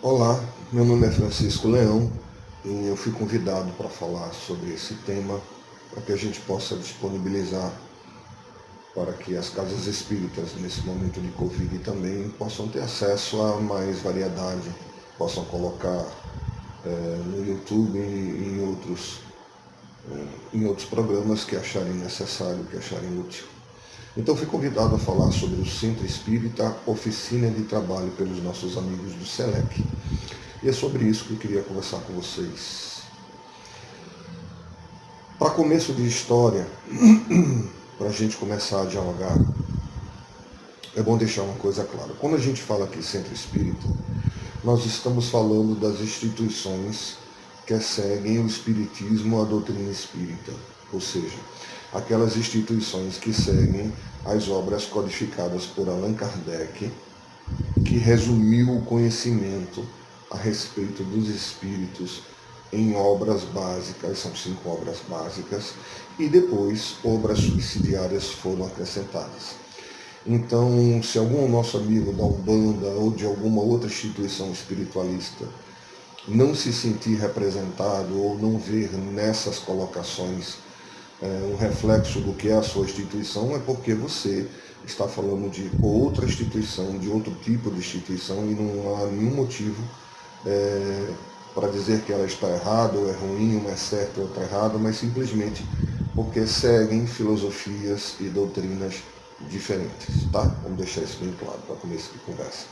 Olá, meu nome é Francisco Leão e eu fui convidado para falar sobre esse tema para que a gente possa disponibilizar para que as casas espíritas, nesse momento de Covid também, possam ter acesso a mais variedade, possam colocar no YouTube e em outros programas que acharem necessário, que acharem útil. Então fui convidado a falar sobre o Centro Espírita Oficina de Trabalho pelos nossos amigos do SELEC. E é sobre isso que eu queria conversar com vocês. Para começo de história, para a gente começar a dialogar, é bom deixar uma coisa clara. Quando a gente fala aqui Centro Espírita, nós estamos falando das instituições que seguem o Espiritismo, a doutrina espírita, ou seja, aquelas instituições que seguem as obras codificadas por Allan Kardec, que resumiu o conhecimento a respeito dos espíritos em obras básicas, são 5 obras básicas, e depois obras subsidiárias foram acrescentadas. Então, se algum nosso amigo da Umbanda ou de alguma outra instituição espiritualista não se sentir representado ou não ver nessas colocações um reflexo do que é a sua instituição, é porque você está falando de outra instituição, de outro tipo de instituição, e não há nenhum motivo para dizer que ela está errada ou é ruim, uma é certa ou outra errada, mas simplesmente porque seguem filosofias e doutrinas diferentes, tá? Vamos deixar isso bem claro para começo de conversa.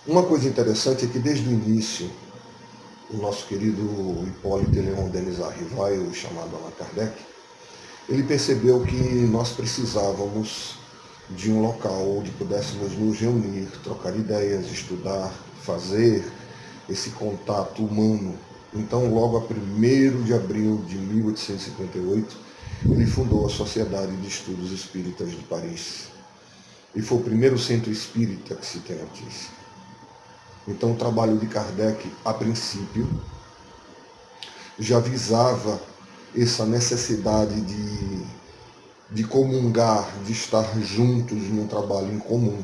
Uma coisa interessante é que desde o início, o nosso querido Hipólito Leon Denis Arrivai, o chamado Allan Kardec, ele percebeu que nós precisávamos de um local onde pudéssemos nos reunir, trocar ideias, estudar, fazer esse contato humano. Então, logo a 1º de abril de 1858, ele fundou a Sociedade de Estudos Espíritas de Paris. E foi o primeiro centro espírita que se tem notícia. Então, o trabalho de Kardec, a princípio, já visava essa necessidade de comungar, de estar juntos num trabalho em comum.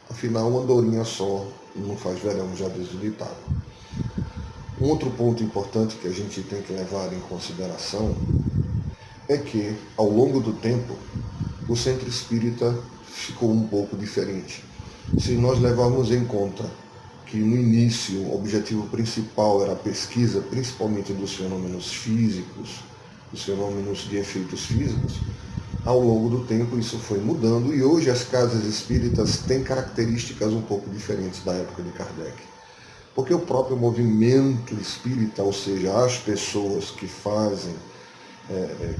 Afinal, uma andorinha só não faz verão, já diz o ditado. Um outro ponto importante que a gente tem que levar em consideração é que, ao longo do tempo, o centro espírita ficou um pouco diferente. Se nós levarmos em conta que no início o objetivo principal era a pesquisa, principalmente dos fenômenos físicos, dos fenômenos de efeitos físicos, ao longo do tempo isso foi mudando e hoje as casas espíritas têm características um pouco diferentes da época de Kardec. Porque o próprio movimento espírita, ou seja, as pessoas que fazem,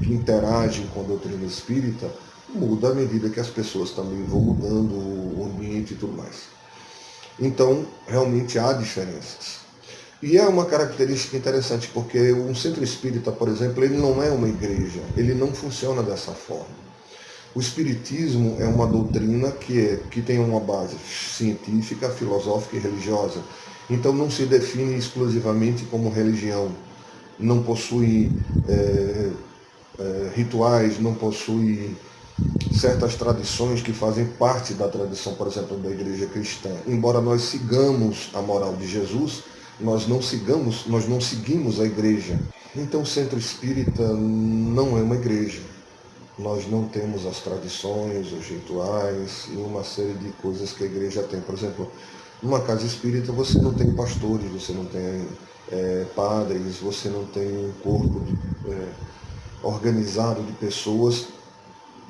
que interagem com a doutrina espírita, muda à medida que as pessoas também vão mudando o ambiente e tudo mais. Então, realmente há diferenças. E é uma característica interessante, porque um centro espírita, por exemplo, ele não é uma igreja, ele não funciona dessa forma. O espiritismo é uma doutrina que tem uma base científica, filosófica e religiosa. Então não se define exclusivamente como religião. Não possui rituais, não possui certas tradições que fazem parte da tradição, por exemplo, da igreja cristã. Embora nós sigamos a moral de Jesus, nós não seguimos a igreja. Então o centro espírita não é uma igreja. Nós não temos as tradições, os rituais e uma série de coisas que a igreja tem. Por exemplo, numa casa espírita você não tem pastores, você não tem padres, você não tem um corpo organizado de pessoas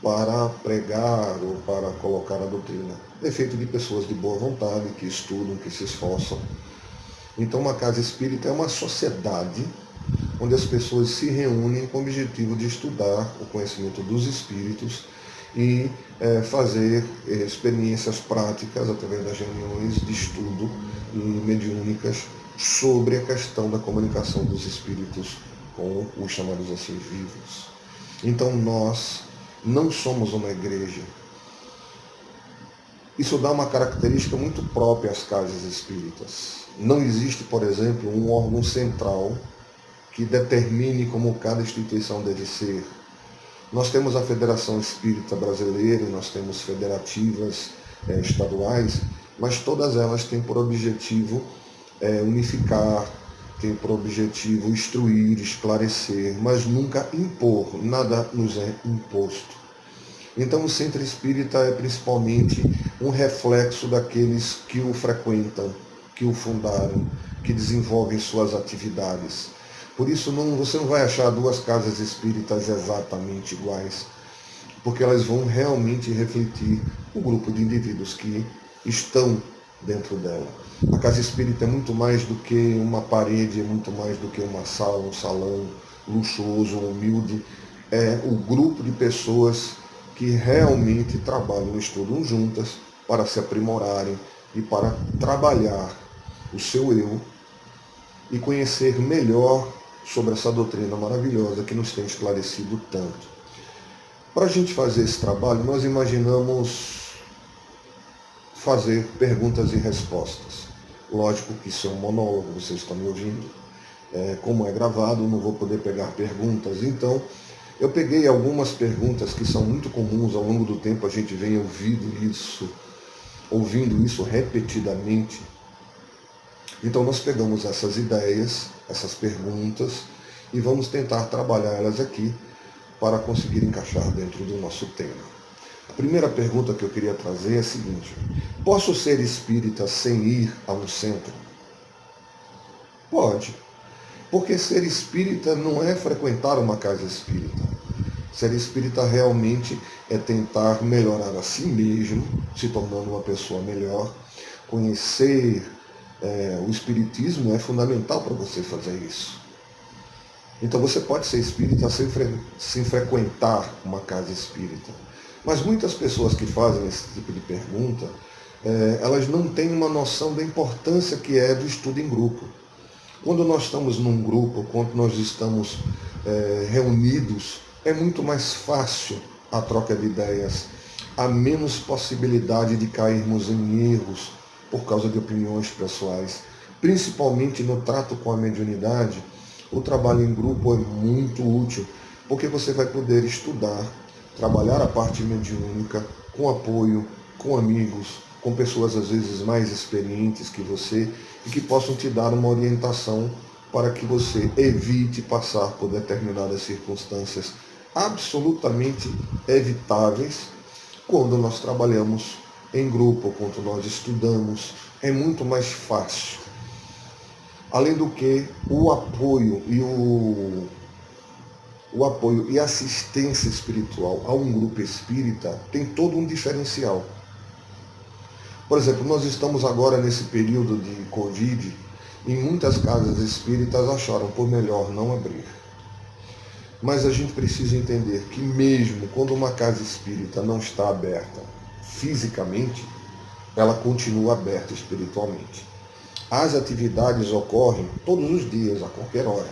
para pregar ou para colocar a doutrina. É feito de pessoas de boa vontade, que estudam, que se esforçam. Então uma casa espírita é uma sociedade onde as pessoas se reúnem com o objetivo de estudar o conhecimento dos espíritos e fazer experiências práticas através das reuniões de estudo mediúnicas sobre a questão da comunicação dos espíritos com os chamados assim vivos. Então nós não somos uma igreja. Isso dá uma característica muito própria às casas espíritas. Não existe, por exemplo, um órgão central que determine como cada instituição deve ser. Nós temos a Federação Espírita Brasileira, nós temos federativas estaduais, mas todas elas têm por objetivo unificar, têm por objetivo instruir, esclarecer, mas nunca impor, nada nos é imposto. Então o centro espírita é principalmente um reflexo daqueles que o frequentam, que o fundaram, que desenvolvem suas atividades. Por isso você não vai achar duas casas espíritas exatamente iguais, porque elas vão realmente refletir o grupo de indivíduos que estão dentro dela. A casa espírita é muito mais do que uma parede, é muito mais do que uma sala, um salão luxuoso, humilde. É o grupo de pessoas que realmente trabalham e estudam juntas para se aprimorarem e para trabalhar o seu eu e conhecer melhor sobre essa doutrina maravilhosa que nos tem esclarecido tanto. Para a gente fazer esse trabalho, nós imaginamos fazer perguntas e respostas. Lógico que isso é um monólogo, vocês estão me ouvindo. Como é gravado, não vou poder pegar perguntas. Então, eu peguei algumas perguntas que são muito comuns ao longo do tempo, a gente vem ouvindo isso repetidamente. Então, nós pegamos essas ideias, essas perguntas, e vamos tentar trabalhar elas aqui para conseguir encaixar dentro do nosso tema. A primeira pergunta que eu queria trazer é a seguinte: posso ser espírita sem ir a um centro? Pode, porque ser espírita não é frequentar uma casa espírita. Ser espírita realmente é tentar melhorar a si mesmo, se tornando uma pessoa melhor. Conhecer o espiritismo é fundamental para você fazer isso. Então você pode ser espírita sem frequentar uma casa espírita. Mas muitas pessoas que fazem esse tipo de pergunta, elas não têm uma noção da importância que é do estudo em grupo. Quando nós estamos num grupo, quando nós estamos reunidos, é muito mais fácil a troca de ideias. Há menos possibilidade de cairmos em erros por causa de opiniões pessoais. Principalmente no trato com a mediunidade, o trabalho em grupo é muito útil, porque você vai poder estudar, trabalhar a parte mediúnica com apoio, com amigos, com pessoas às vezes mais experientes que você e que possam te dar uma orientação para que você evite passar por determinadas circunstâncias absolutamente evitáveis quando nós trabalhamos em grupo, quando nós estudamos. É muito mais fácil. Além do que o apoio e a assistência espiritual a um grupo espírita tem todo um diferencial. Por exemplo, nós estamos agora nesse período de Covid e muitas casas espíritas acharam por melhor não abrir. Mas a gente precisa entender que mesmo quando uma casa espírita não está aberta fisicamente, ela continua aberta espiritualmente. As atividades ocorrem todos os dias, a qualquer hora.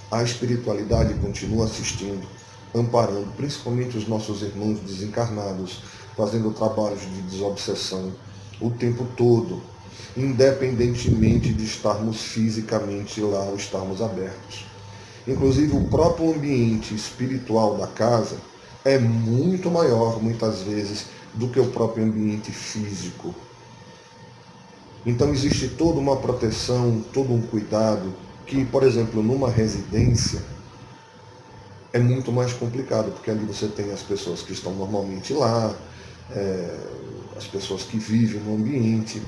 A espiritualidade continua assistindo, amparando principalmente os nossos irmãos desencarnados, fazendo trabalhos de desobsessão o tempo todo, independentemente de estarmos fisicamente lá ou estarmos abertos. Inclusive o próprio ambiente espiritual da casa é muito maior, muitas vezes, do que o próprio ambiente físico. Então existe toda uma proteção, todo um cuidado, que, por exemplo, numa residência é muito mais complicado, porque ali você tem as pessoas que estão normalmente lá, as pessoas que vivem no ambiente.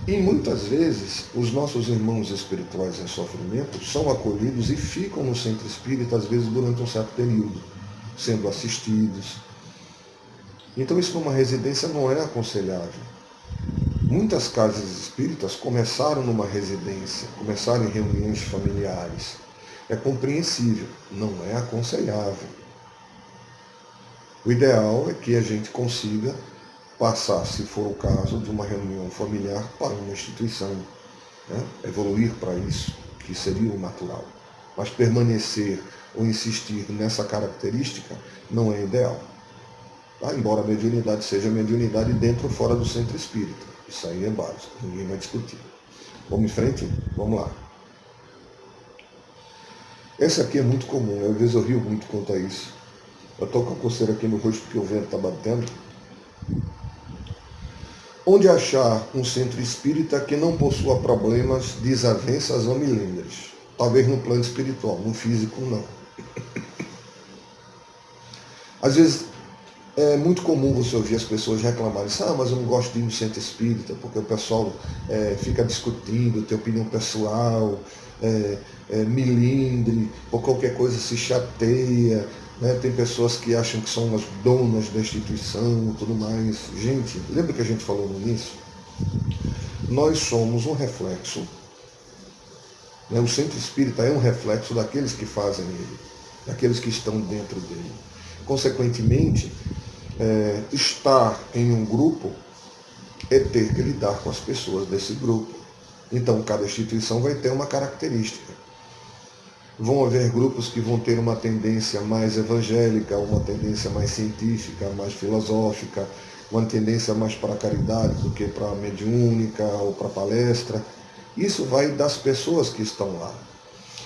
E muitas vezes os nossos irmãos espirituais em sofrimento são acolhidos e ficam no centro espírita, às vezes durante um certo período, sendo assistidos. Então isso numa residência não é aconselhável. Muitas casas espíritas começaram numa residência, começaram em reuniões familiares. É compreensível, não é aconselhável. O ideal é que a gente consiga passar, se for o caso, de uma reunião familiar para uma instituição, né? Evoluir para isso, que seria o natural. Mas permanecer ou insistir nessa característica não é ideal. Tá? Embora a mediunidade seja mediunidade dentro ou fora do centro espírita. Isso aí é básico, ninguém vai discutir. Vamos em frente? Vamos lá. Essa aqui é muito comum, às vezes eu rio muito quanto a isso. Eu estou com a coceira aqui no rosto porque o vento está batendo. Onde achar um centro espírita que não possua problemas, desavenças ou milindres? Talvez no plano espiritual, no físico não. Às vezes é muito comum você ouvir as pessoas reclamarem, mas eu não gosto de ir no centro espírita, porque o pessoal fica discutindo, tem opinião pessoal, milindre, ou qualquer coisa se chateia, né? Tem pessoas que acham que são as donas da instituição e tudo mais. Gente, lembra que a gente falou no início? Nós somos um reflexo, né? O centro espírita é um reflexo daqueles que fazem ele, daqueles que estão dentro dele. Consequentemente, estar em um grupo é ter que lidar com as pessoas desse grupo. Então, cada instituição vai ter uma característica. Vão haver grupos que vão ter uma tendência mais evangélica, uma tendência mais científica, mais filosófica, uma tendência mais para a caridade do que para a mediúnica ou para a palestra. Isso vai das pessoas que estão lá.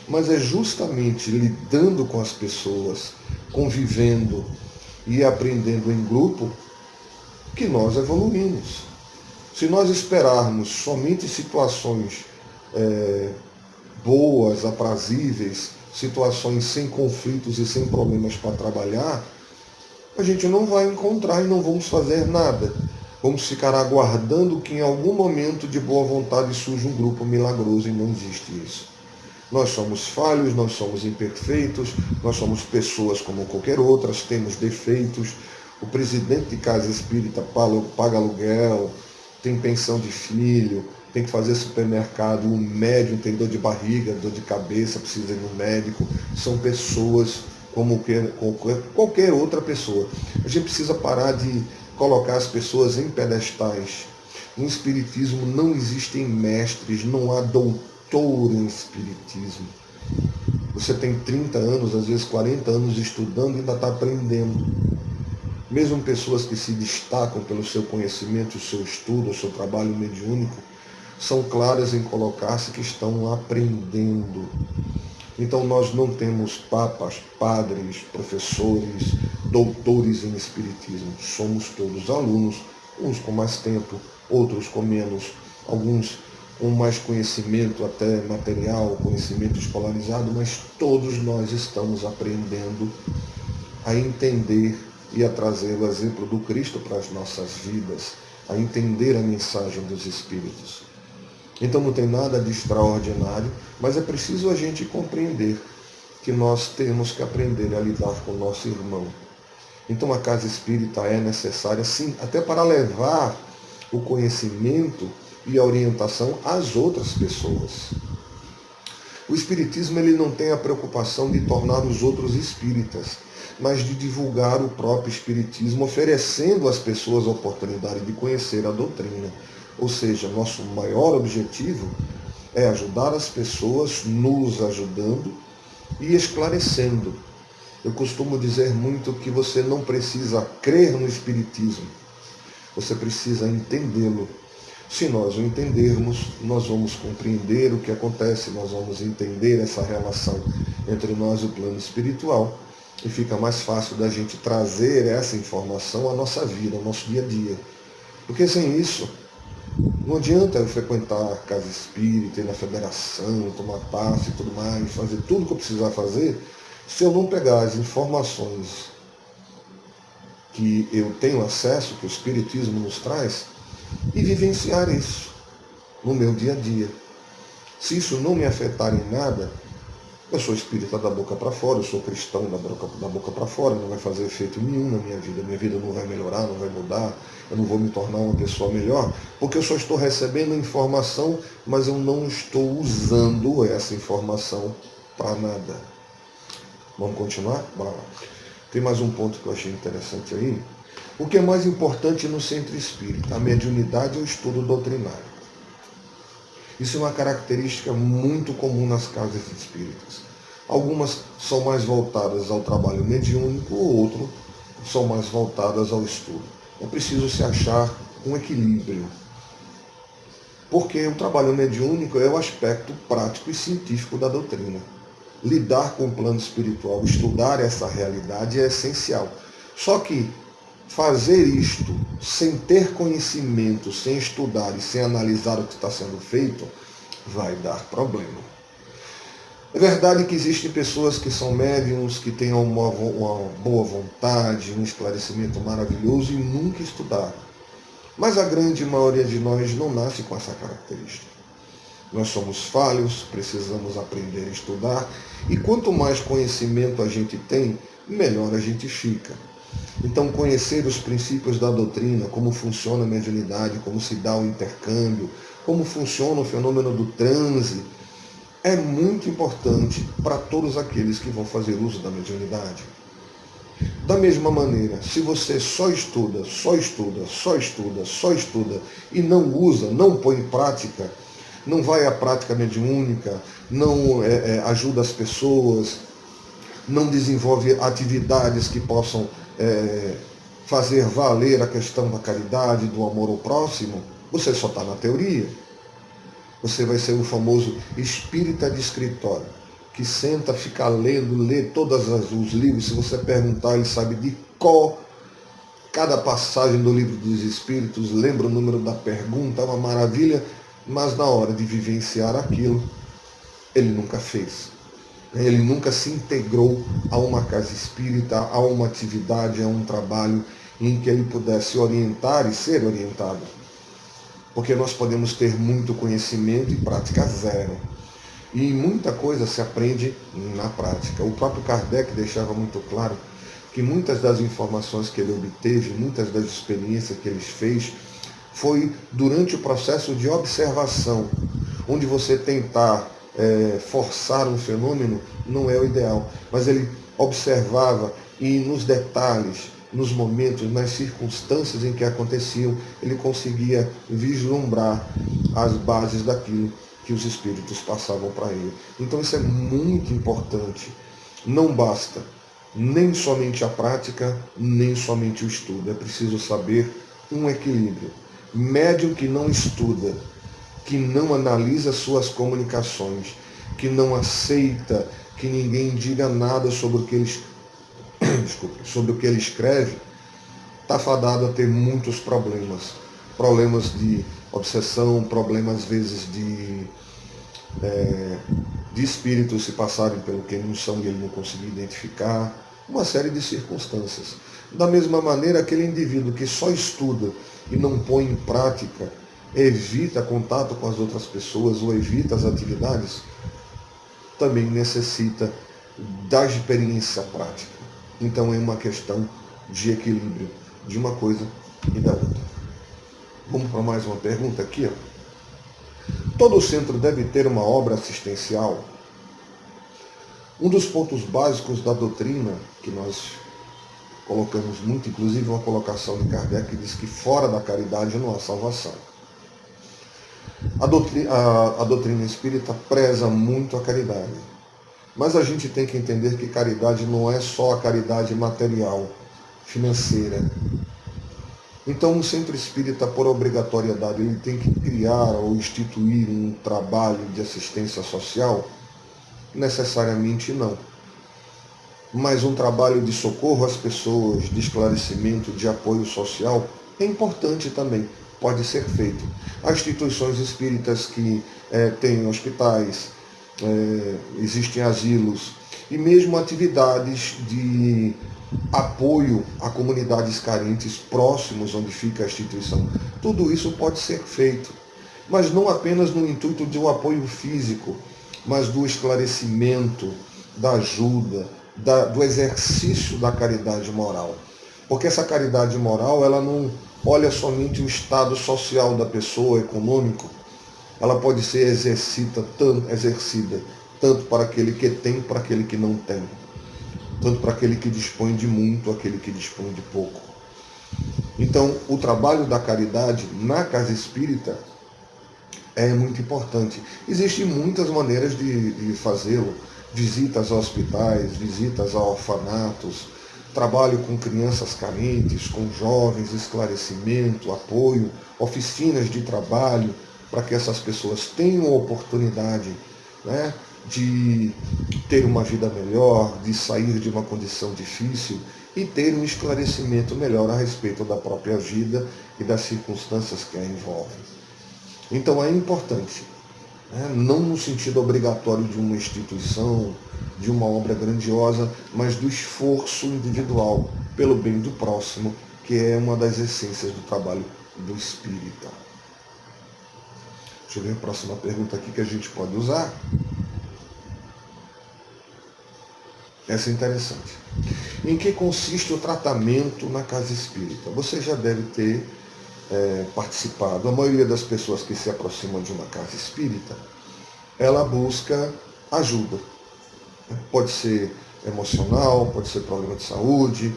Mas é justamente lidando com as pessoas, convivendo e aprendendo em grupo que nós evoluímos. Se nós esperarmos somente situações boas, aprazíveis, situações sem conflitos e sem problemas para trabalhar, a gente não vai encontrar e não vamos fazer nada. Vamos ficar aguardando que em algum momento de boa vontade surja um grupo milagroso e não existe isso. Nós somos falhos, nós somos imperfeitos, nós somos pessoas como qualquer outras, temos defeitos. O presidente de casa espírita paga aluguel, tem pensão de filho, tem que fazer supermercado, o médium tem dor de barriga, dor de cabeça, precisa ir no médico. São pessoas como qualquer outra pessoa. A gente precisa parar de colocar as pessoas em pedestais. No Espiritismo não existem mestres, não há doutor em Espiritismo. Você tem 30 anos, às vezes 40 anos estudando e ainda está aprendendo. Mesmo pessoas que se destacam pelo seu conhecimento, o seu estudo, o seu trabalho mediúnico, são claras em colocar-se que estão aprendendo. Então nós não temos papas, padres, professores, doutores em Espiritismo. Somos todos alunos, uns com mais tempo, outros com menos, alguns com mais conhecimento até material, conhecimento escolarizado, mas todos nós estamos aprendendo a entender e a trazer o exemplo do Cristo para as nossas vidas, a entender a mensagem dos Espíritos. Então não tem nada de extraordinário, mas é preciso a gente compreender que nós temos que aprender a lidar com o nosso irmão. Então a casa espírita é necessária, sim, até para levar o conhecimento e a orientação às outras pessoas. O Espiritismo ele não tem a preocupação de tornar os outros espíritas, mas de divulgar o próprio Espiritismo, oferecendo às pessoas a oportunidade de conhecer a doutrina. Ou seja, nosso maior objetivo é ajudar as pessoas, nos ajudando e esclarecendo. Eu costumo dizer muito que você não precisa crer no Espiritismo, você precisa entendê-lo. Se nós o entendermos, nós vamos compreender o que acontece, nós vamos entender essa relação entre nós e o plano espiritual e fica mais fácil da gente trazer essa informação à nossa vida, ao nosso dia a dia. Porque sem isso, não adianta eu frequentar a casa espírita, ir na federação, tomar passe e tudo mais, fazer tudo que eu precisar fazer, se eu não pegar as informações que eu tenho acesso, que o Espiritismo nos traz, e vivenciar isso no meu dia a dia. Se isso não me afetar em nada, eu sou espírita da boca para fora, eu sou cristão da boca para fora, não vai fazer efeito nenhum na minha vida não vai melhorar, não vai mudar, eu não vou me tornar uma pessoa melhor, porque eu só estou recebendo informação, mas eu não estou usando essa informação para nada. Vamos continuar? Bora lá. Tem mais um ponto que eu achei interessante aí. O que é mais importante no centro espírita? A mediunidade ou o estudo doutrinário? Isso é uma característica muito comum nas casas espíritas. Algumas são mais voltadas ao trabalho mediúnico, outras são mais voltadas ao estudo. É preciso se achar um equilíbrio. Porque o trabalho mediúnico é o aspecto prático e científico da doutrina. Lidar com o plano espiritual, estudar essa realidade é essencial. Só que fazer isto sem ter conhecimento, sem estudar e sem analisar o que está sendo feito, vai dar problema. É verdade que existem pessoas que são médiums, que têm uma boa vontade, um esclarecimento maravilhoso e nunca estudaram. Mas a grande maioria de nós não nasce com essa característica. Nós somos falhos, precisamos aprender a estudar, e quanto mais conhecimento a gente tem, melhor a gente fica. Então, conhecer os princípios da doutrina, como funciona a mediunidade, como se dá o intercâmbio, como funciona o fenômeno do transe, é muito importante para todos aqueles que vão fazer uso da mediunidade. Da mesma maneira, se você só estuda e não usa, não põe em prática, não vai à prática mediúnica, não ajuda as pessoas, não desenvolve atividades que possam fazer valer a questão da caridade, do amor ao próximo, você só está na teoria. Você vai ser o famoso espírita de escritório, que senta, fica lendo, lê todos os livros. Se você perguntar, ele sabe de cor cada passagem do livro dos Espíritos, lembra o número da pergunta, é uma maravilha, mas na hora de vivenciar aquilo, ele nunca fez. Ele nunca se integrou a uma casa espírita, a uma atividade, a um trabalho em que ele pudesse orientar e ser orientado. Porque nós podemos ter muito conhecimento e prática zero. E muita coisa se aprende na prática. O próprio Kardec deixava muito claro que muitas das informações que ele obteve, muitas das experiências que ele fez, foi durante o processo de observação, onde você tentar forçar um fenômeno não é o ideal, mas ele observava e nos detalhes, nos momentos, nas circunstâncias em que aconteciam, ele conseguia vislumbrar as bases daquilo que os espíritos passavam para ele. Então isso é muito importante. Não basta nem somente a prática, nem somente o estudo. É preciso saber um equilíbrio. Médium que não estuda, que não analisa suas comunicações, que não aceita que ninguém diga nada sobre o que ele escreve, está fadado a ter muitos problemas. Problemas de obsessão, problemas às vezes de espíritos se passarem pelo que não são e ele não conseguir identificar, uma série de circunstâncias. Da mesma maneira, aquele indivíduo que só estuda e não põe em prática, evita contato com as outras pessoas ou evita as atividades, também necessita da experiência prática. Então é uma questão de equilíbrio de uma coisa e da outra. Vamos para mais uma pergunta aqui. Todo centro deve ter uma obra assistencial? Um dos pontos básicos da doutrina, que nós colocamos muito, inclusive uma colocação de Kardec, que diz que fora da caridade não há salvação. A doutrina espírita preza muito a caridade. Mas a gente tem que entender que caridade não é só a caridade material, financeira. Então, um centro espírita, por obrigatoriedade, ele tem que criar ou instituir um trabalho de assistência social? Necessariamente não. Mas um trabalho de socorro às pessoas, de esclarecimento, de apoio social, é importante também, pode ser feito. Há instituições espíritas que têm hospitais, existem asilos, e mesmo atividades de apoio a comunidades carentes próximos onde fica a instituição. Tudo isso pode ser feito, mas não apenas no intuito de um apoio físico, mas do esclarecimento, da ajuda, do exercício da caridade moral. Porque essa caridade moral, ela não olha somente o estado social da pessoa, econômico, ela pode ser exercida tanto para aquele que tem, para aquele que não tem. Tanto para aquele que dispõe de muito, aquele que dispõe de pouco. Então, o trabalho da caridade na casa espírita é muito importante. Existem muitas maneiras de fazê-lo. Visitas a hospitais, visitas a orfanatos, trabalho com crianças carentes, com jovens, esclarecimento, apoio, oficinas de trabalho, para que essas pessoas tenham a oportunidade, de ter uma vida melhor, de sair de uma condição difícil e ter um esclarecimento melhor a respeito da própria vida e das circunstâncias que a envolvem. Então é importante, não no sentido obrigatório de uma instituição, de uma obra grandiosa, mas do esforço individual pelo bem do próximo, que é uma das essências do trabalho do espírita. Deixa eu ver a próxima pergunta aqui que a gente pode usar. Essa é interessante. Em que consiste o tratamento na casa espírita? Você já deve ter participado. A maioria das pessoas que se aproximam de uma casa espírita, ela busca ajuda. Pode ser emocional, pode ser problema de saúde,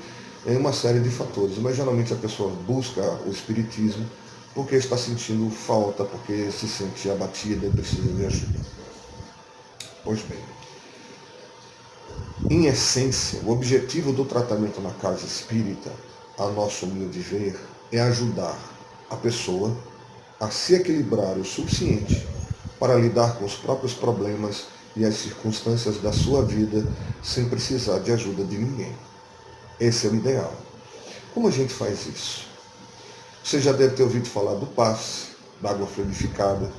uma série de fatores. Mas geralmente a pessoa busca o espiritismo porque está sentindo falta, porque se sente abatida e precisa de ajuda. Pois bem, em essência, o objetivo do tratamento na casa espírita, a nosso humilde ver, é ajudar a pessoa a se equilibrar o suficiente para lidar com os próprios problemas e as circunstâncias da sua vida sem precisar de ajuda de ninguém. Esse é o ideal. Como a gente faz isso? Você já deve ter ouvido falar do passe, da água fluidificada.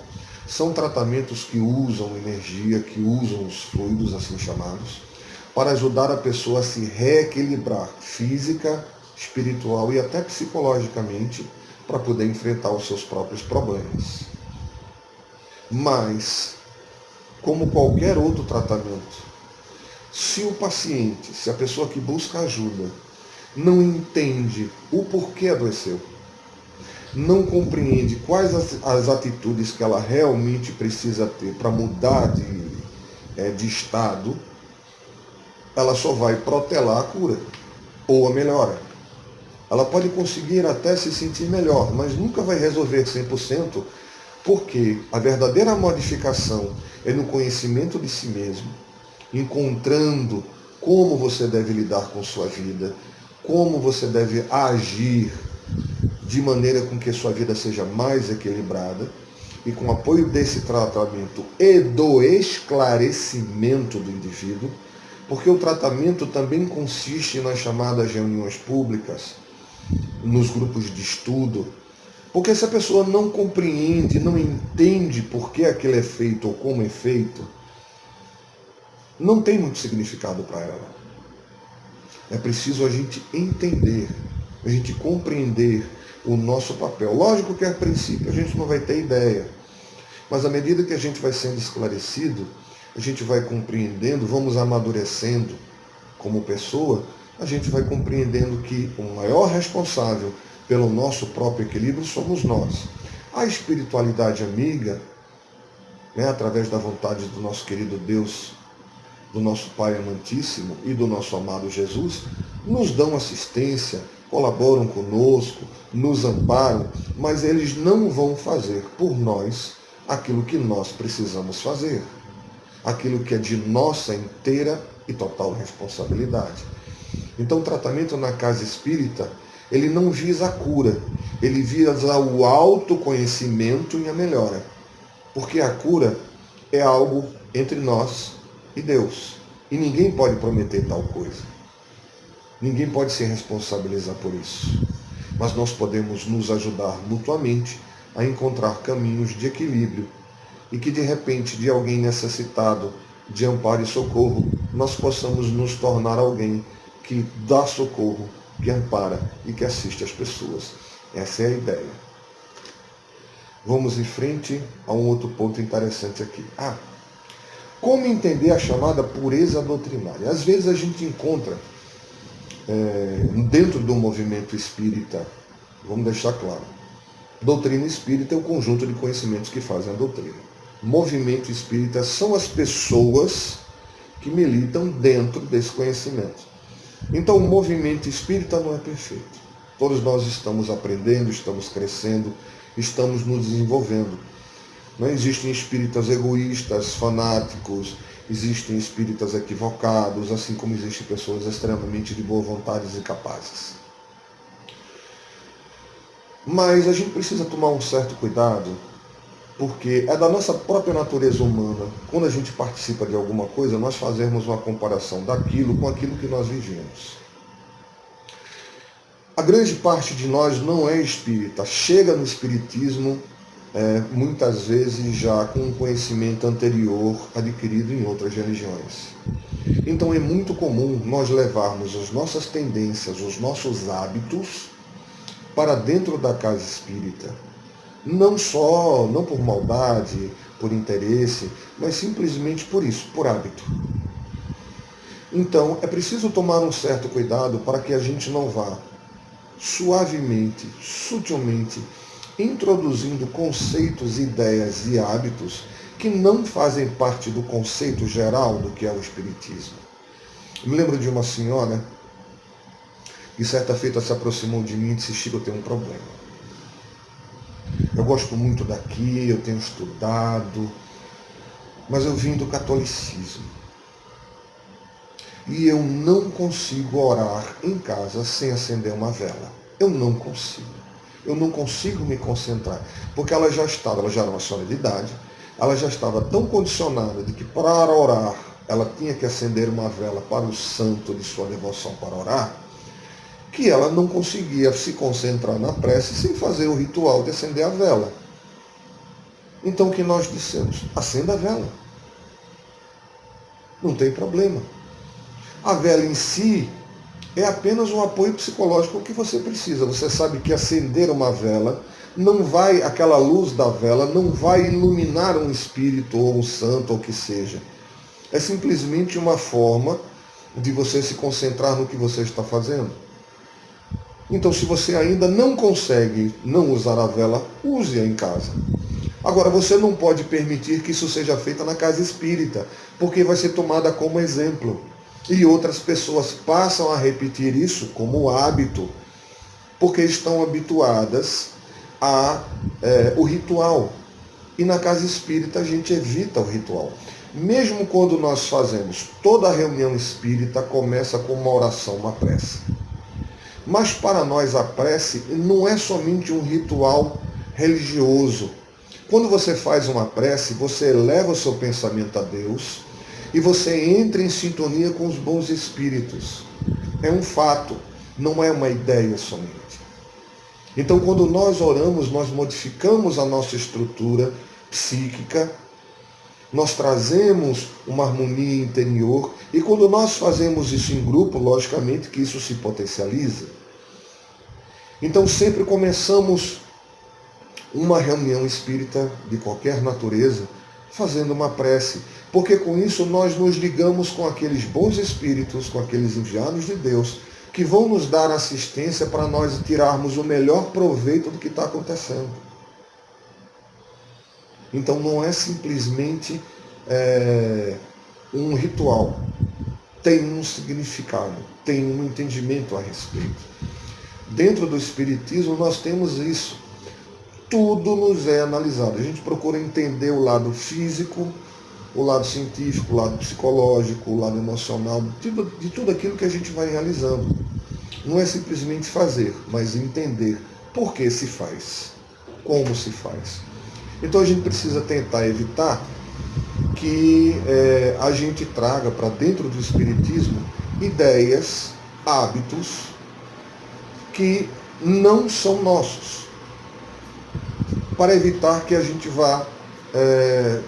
São tratamentos que usam energia, que usam os fluidos assim chamados, para ajudar a pessoa a se reequilibrar física, espiritual e até psicologicamente para poder enfrentar os seus próprios problemas. Mas, como qualquer outro tratamento, se o paciente, se a pessoa que busca ajuda, não entende o porquê adoeceu, não compreende quais as atitudes que ela realmente precisa ter para mudar de estado, ela só vai protelar a cura ou a melhora. Ela pode conseguir até se sentir melhor, mas nunca vai resolver 100%, porque a verdadeira modificação é no conhecimento de si mesmo, encontrando como você deve lidar com sua vida, como você deve agir de maneira com que sua vida seja mais equilibrada, e com o apoio desse tratamento e do esclarecimento do indivíduo, porque o tratamento também consiste nas chamadas reuniões públicas, nos grupos de estudo, porque se a pessoa não compreende, não entende por que aquilo é feito ou como é feito, não tem muito significado para ela. É preciso a gente entender, a gente compreender o nosso papel. Lógico que a princípio a gente não vai ter ideia, mas à medida que a gente vai sendo esclarecido, a gente vai compreendendo, vamos amadurecendo como pessoa, a gente vai compreendendo que o maior responsável pelo nosso próprio equilíbrio somos nós. A espiritualidade amiga, através da vontade do nosso querido Deus, do nosso Pai amantíssimo e do nosso amado Jesus, nos dão assistência, colaboram conosco, nos amparam, mas eles não vão fazer por nós aquilo que nós precisamos fazer, aquilo que é de nossa inteira e total responsabilidade. Então o tratamento na casa espírita, ele não visa a cura, ele visa o autoconhecimento e a melhora. Porque a cura é algo entre nós e Deus. E ninguém pode prometer tal coisa. Ninguém pode se responsabilizar por isso. Mas nós podemos nos ajudar mutuamente a encontrar caminhos de equilíbrio e que de repente de alguém necessitado de amparo e socorro, nós possamos nos tornar alguém que dá socorro, que ampara e que assiste as pessoas. Essa é a ideia. Vamos em frente a um outro ponto interessante aqui. Como entender a chamada pureza doutrinária? Às vezes a gente encontra dentro do movimento espírita, vamos deixar claro, doutrina espírita é o conjunto de conhecimentos que fazem a doutrina. Movimento espírita são as pessoas que militam dentro desse conhecimento. Então o movimento espírita não é perfeito. Todos nós estamos aprendendo, estamos crescendo, estamos nos desenvolvendo. Não existem espíritas egoístas, fanáticos, existem espíritas equivocados, assim como existem pessoas extremamente de boa vontade e capazes. Mas a gente precisa tomar um certo cuidado, porque é da nossa própria natureza humana, quando a gente participa de alguma coisa, nós fazemos uma comparação daquilo com aquilo que nós vivemos. A grande parte de nós não é espírita, chega no espiritismo muitas vezes já com um conhecimento anterior adquirido em outras religiões. Então é muito comum nós levarmos as nossas tendências, os nossos hábitos para dentro da casa espírita. Não por maldade, por interesse, mas simplesmente por isso, por hábito. Então é preciso tomar um certo cuidado para que a gente não vá suavemente, sutilmente, introduzindo conceitos, ideias e hábitos que não fazem parte do conceito geral do que é o Espiritismo. Eu me lembro de uma senhora que certa feita se aproximou de mim e disse: Chico, eu tenho um problema. Eu gosto muito daqui, eu tenho estudado, mas eu vim do catolicismo. E eu não consigo orar em casa sem acender uma vela. Eu não consigo. Eu não consigo me concentrar. Porque ela já era uma senhora de idade, ela já estava tão condicionada de que para orar ela tinha que acender uma vela para o santo de sua devoção para orar, que ela não conseguia se concentrar na prece sem fazer o ritual de acender a vela. Então o que nós dissemos? Acenda a vela. Não tem problema. A vela em si é apenas um apoio psicológico que você precisa. Você sabe que acender uma vela aquela luz da vela não vai iluminar um espírito ou um santo ou o que seja. É simplesmente uma forma de você se concentrar no que você está fazendo. Então, se você ainda não consegue não usar a vela, use-a em casa. Agora, você não pode permitir que isso seja feito na casa espírita, porque vai ser tomada como exemplo. E outras pessoas passam a repetir isso como hábito, porque estão habituadas ao ritual. E na casa espírita a gente evita o ritual. Mesmo quando nós fazemos, toda a reunião espírita começa com uma oração, uma prece. Mas para nós a prece não é somente um ritual religioso. Quando você faz uma prece, você eleva o seu pensamento a Deus, e você entra em sintonia com os bons espíritos. É um fato, não é uma ideia somente. Então, quando nós oramos, nós modificamos a nossa estrutura psíquica, nós trazemos uma harmonia interior, e quando nós fazemos isso em grupo, logicamente que isso se potencializa. Então, sempre começamos uma reunião espírita de qualquer natureza fazendo uma prece, porque com isso nós nos ligamos com aqueles bons espíritos, com aqueles enviados de Deus, que vão nos dar assistência para nós tirarmos o melhor proveito do que está acontecendo. Então não é simplesmente um ritual, tem um significado, tem um entendimento a respeito. Dentro do Espiritismo nós temos isso. Tudo nos é analisado. A gente procura entender o lado físico, o lado científico, o lado psicológico, o lado emocional, de tudo aquilo que a gente vai realizando. Não é simplesmente fazer, mas entender por que se faz, como se faz. Então a gente precisa tentar evitar que a gente traga para dentro do Espiritismo ideias, hábitos que não são nossos, para evitar que a gente vá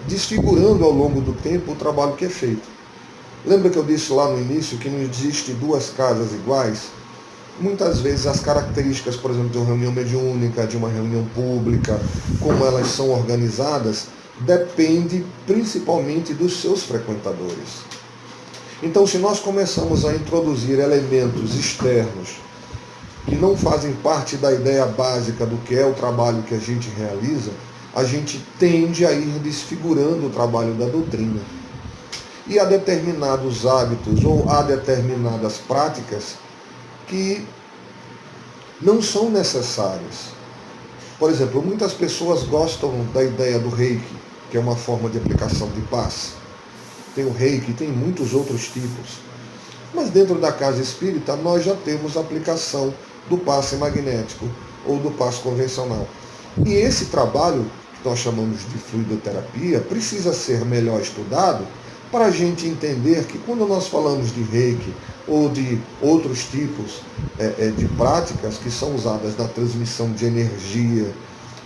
desfigurando ao longo do tempo o trabalho que é feito. Lembra que eu disse lá no início que não existe duas casas iguais? Muitas vezes as características, por exemplo, de uma reunião mediúnica, de uma reunião pública, como elas são organizadas, depende principalmente dos seus frequentadores. Então, se nós começamos a introduzir elementos externos que não fazem parte da ideia básica do que é o trabalho que a gente realiza, a gente tende a ir desfigurando o trabalho da doutrina. E há determinados hábitos ou há determinadas práticas que não são necessárias. Por exemplo, muitas pessoas gostam da ideia do Reiki, que é uma forma de aplicação de paz. Tem o Reiki, tem muitos outros tipos. Mas dentro da casa espírita nós já temos a aplicação do passe magnético ou do passe convencional. E esse trabalho, que nós chamamos de fluidoterapia, precisa ser melhor estudado para a gente entender que quando nós falamos de Reiki ou de outros tipos de práticas que são usadas na transmissão de energia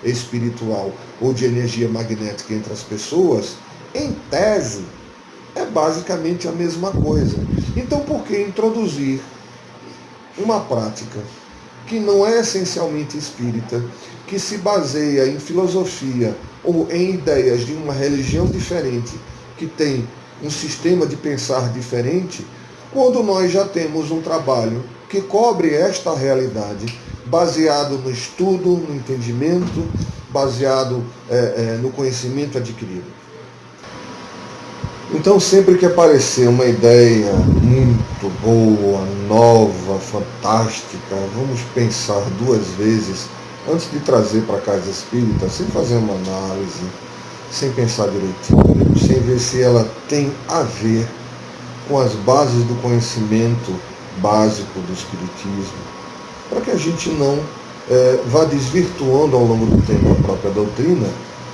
espiritual ou de energia magnética entre as pessoas, em tese, é basicamente a mesma coisa. Então, por que introduzir uma prática que não é essencialmente espírita, que se baseia em filosofia ou em ideias de uma religião diferente, que tem um sistema de pensar diferente, quando nós já temos um trabalho que cobre esta realidade, baseado no estudo, no entendimento, baseado no conhecimento adquirido? Então, sempre que aparecer uma ideia muito boa, nova, fantástica, vamos pensar duas vezes antes de trazer para a casa espírita, sem fazer uma análise, sem pensar direitinho, sem ver se ela tem a ver com as bases do conhecimento básico do espiritismo, para que a gente não vá desvirtuando ao longo do tempo a própria doutrina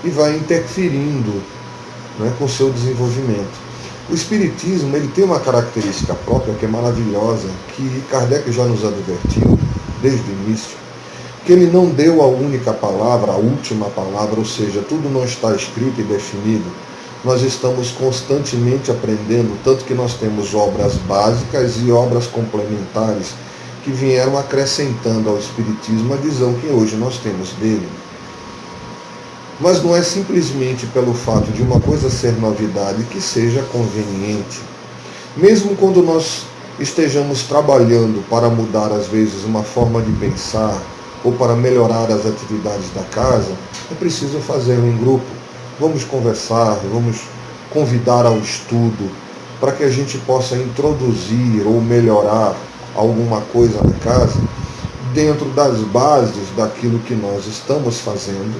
e vá interferindo, né, com o seu desenvolvimento. O Espiritismo ele tem uma característica própria que é maravilhosa, que Kardec já nos advertiu desde o início, que ele não deu a única palavra, a última palavra, ou seja, tudo não está escrito e definido. Nós estamos constantemente aprendendo, tanto que nós temos obras básicas e obras complementares que vieram acrescentando ao Espiritismo a visão que hoje nós temos dele. Mas não é simplesmente pelo fato de uma coisa ser novidade que seja conveniente. Mesmo quando nós estejamos trabalhando para mudar, às vezes, uma forma de pensar ou para melhorar as atividades da casa, é preciso fazê-lo em grupo. Vamos conversar, vamos convidar ao estudo para que a gente possa introduzir ou melhorar alguma coisa na casa dentro das bases daquilo que nós estamos fazendo,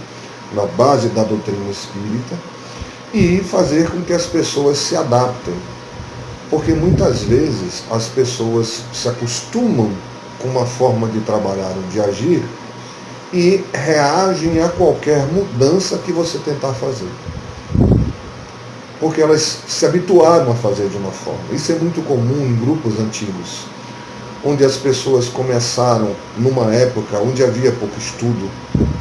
na base da doutrina espírita, e fazer com que as pessoas se adaptem. Porque muitas vezes as pessoas se acostumam com uma forma de trabalhar ou de agir e reagem a qualquer mudança que você tentar fazer. Porque elas se habituaram a fazer de uma forma. Isso é muito comum em grupos antigos, onde as pessoas começaram numa época onde havia pouco estudo,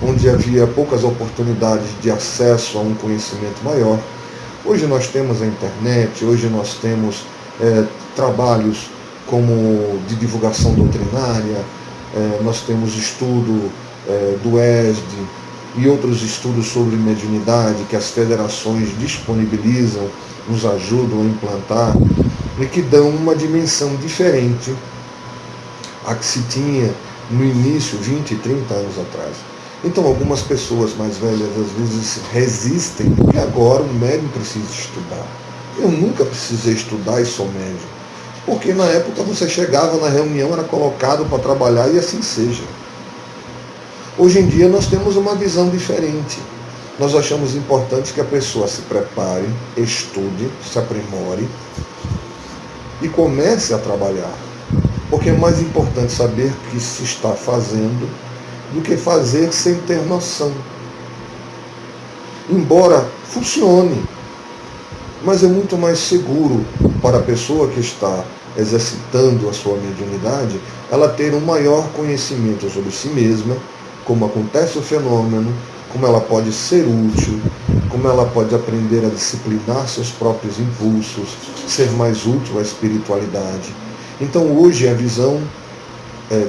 onde havia poucas oportunidades de acesso a um conhecimento maior. Hoje nós temos a internet, hoje nós temos trabalhos como de divulgação doutrinária, nós temos estudo do ESD e outros estudos sobre mediunidade que as federações disponibilizam, nos ajudam a implantar e que dão uma dimensão diferente a que se tinha no início, 20, 30 anos atrás. Então, algumas pessoas mais velhas às vezes resistem, porque agora o médium precisa estudar. Eu nunca precisei estudar e sou médium. Porque na época você chegava na reunião, era colocado para trabalhar e assim seja. Hoje em dia nós temos uma visão diferente. Nós achamos importante que a pessoa se prepare, estude, se aprimore e comece a trabalhar. Porque é mais importante saber o que se está fazendo do que fazer sem ter noção. Embora funcione, mas é muito mais seguro para a pessoa que está exercitando a sua mediunidade, ela ter um maior conhecimento sobre si mesma, como acontece o fenômeno, como ela pode ser útil, como ela pode aprender a disciplinar seus próprios impulsos, ser mais útil à espiritualidade. Então hoje a visão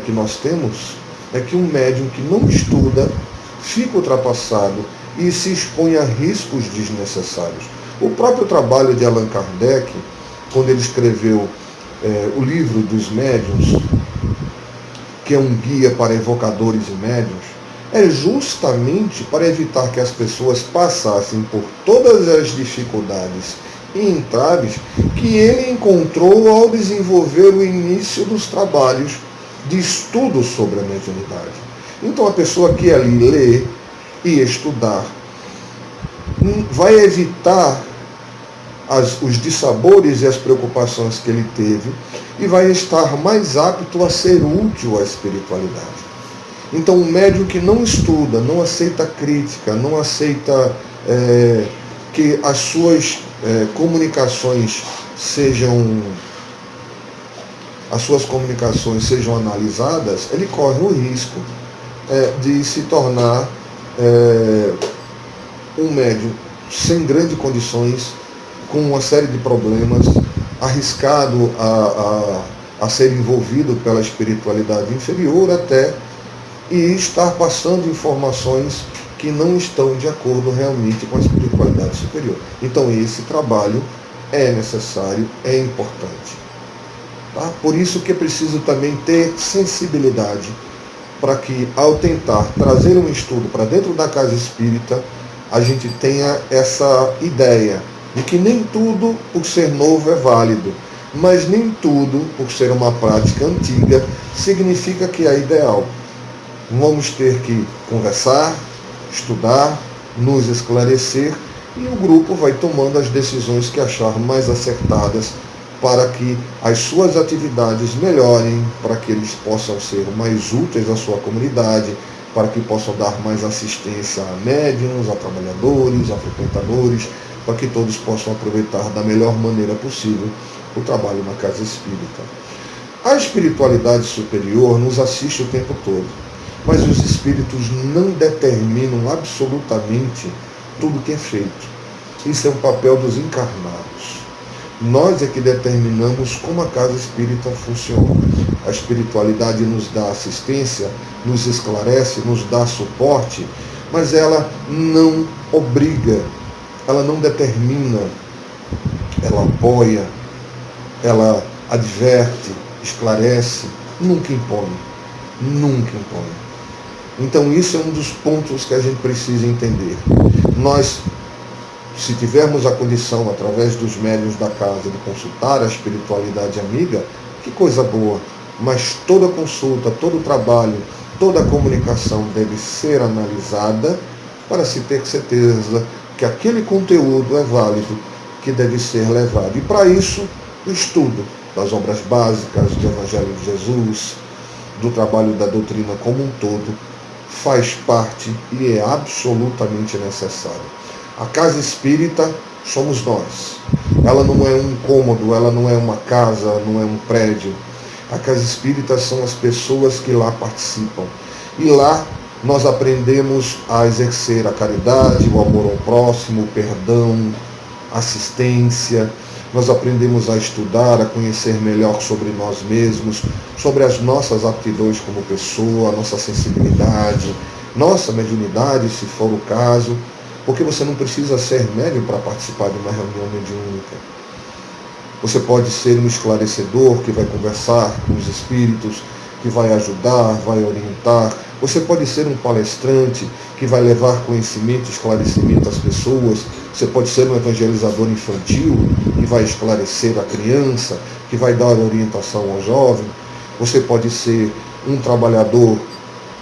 que nós temos é que um médium que não estuda fica ultrapassado e se expõe a riscos desnecessários. O próprio trabalho de Allan Kardec, quando ele escreveu o livro dos médiuns, que é um guia para evocadores e médiuns, é justamente para evitar que as pessoas passassem por todas as dificuldades e entraves que ele encontrou ao desenvolver o início dos trabalhos de estudo sobre a mediunidade. Então a pessoa que ali lê e estudar vai evitar os dissabores e as preocupações que ele teve e vai estar mais apto a ser útil à espiritualidade. Então um médium que não estuda, não aceita crítica, não aceita que as suas as suas comunicações sejam analisadas, ele corre o risco de se tornar um médium sem grandes condições, com uma série de problemas, arriscado a ser envolvido pela espiritualidade inferior até, e estar passando informações que não estão de acordo realmente com a espiritualidade superior. Então esse trabalho é necessário, é importante. Tá? Por isso que é preciso também ter sensibilidade para que, ao tentar trazer um estudo para dentro da casa espírita, a gente tenha essa ideia de que nem tudo por ser novo é válido, mas nem tudo por ser uma prática antiga significa que é ideal. Vamos ter que conversar, estudar, nos esclarecer, e o grupo vai tomando as decisões que achar mais acertadas para que as suas atividades melhorem, para que eles possam ser mais úteis à sua comunidade, para que possam dar mais assistência a médiuns, a trabalhadores, a frequentadores, para que todos possam aproveitar da melhor maneira possível o trabalho na casa espírita. A espiritualidade superior nos assiste o tempo todo, mas os espíritos não determinam absolutamente tudo que é feito. Isso é um papel dos encarnados. Nós é que determinamos como a casa espírita funciona. A espiritualidade nos dá assistência, nos esclarece, nos dá suporte, mas ela não obriga, ela não determina, ela apoia, ela adverte, esclarece, nunca impõe. Nunca impõe. Então isso é um dos pontos que a gente precisa entender. Nós, se tivermos a condição, através dos médiuns da casa, de consultar a espiritualidade amiga, que coisa boa. Mas toda consulta, todo trabalho, toda comunicação deve ser analisada para se ter certeza que aquele conteúdo é válido, que deve ser levado. E para isso, o estudo das obras básicas do Evangelho de Jesus, do trabalho da doutrina como um todo, faz parte e é absolutamente necessário. A casa espírita somos nós. Ela não é um cômodo, ela não é uma casa, não é um prédio. A casa espírita são as pessoas que lá participam. E lá nós aprendemos a exercer a caridade, o amor ao próximo, o perdão, a assistência. Nós aprendemos a estudar, a conhecer melhor sobre nós mesmos, sobre as nossas aptidões como pessoa, a nossa sensibilidade, nossa mediunidade, se for o caso. Porque você não precisa ser médium para participar de uma reunião mediúnica. Você pode ser um esclarecedor que vai conversar com os espíritos, que vai ajudar, vai orientar. Você pode ser um palestrante que vai levar conhecimento, esclarecimento às pessoas. Você pode ser um evangelizador infantil que vai esclarecer a criança, que vai dar orientação ao jovem. Você pode ser um trabalhador,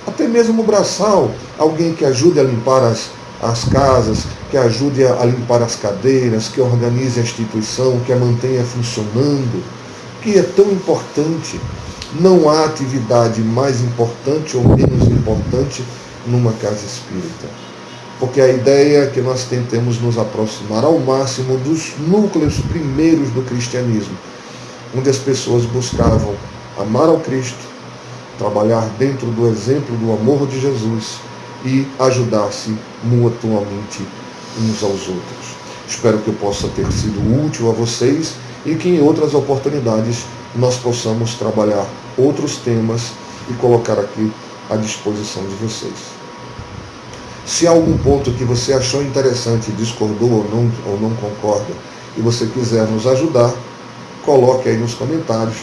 até mesmo braçal, alguém que ajude a limpar as casas, que ajude a limpar as cadeiras, que organize a instituição, que a mantenha funcionando, que é tão importante. Não há atividade mais importante ou menos importante numa casa espírita. Porque a ideia é que nós tentemos nos aproximar ao máximo dos núcleos primeiros do cristianismo, onde as pessoas buscavam amar ao Cristo, trabalhar dentro do exemplo do amor de Jesus e ajudar-se mutuamente uns aos outros. Espero que eu possa ter sido útil a vocês e que em outras oportunidades nós possamos trabalhar outros temas e colocar aqui à disposição de vocês. Se há algum ponto que você achou interessante, discordou ou não concorda, e você quiser nos ajudar, coloque aí nos comentários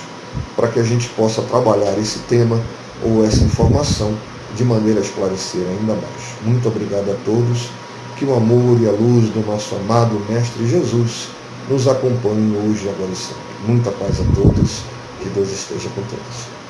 para que a gente possa trabalhar esse tema ou essa informação de maneira a esclarecer ainda mais. Muito obrigado a todos. Que o amor e a luz do nosso amado Mestre Jesus nos acompanhem hoje e agora e sempre. Muita paz a todos. Que Deus esteja com todos.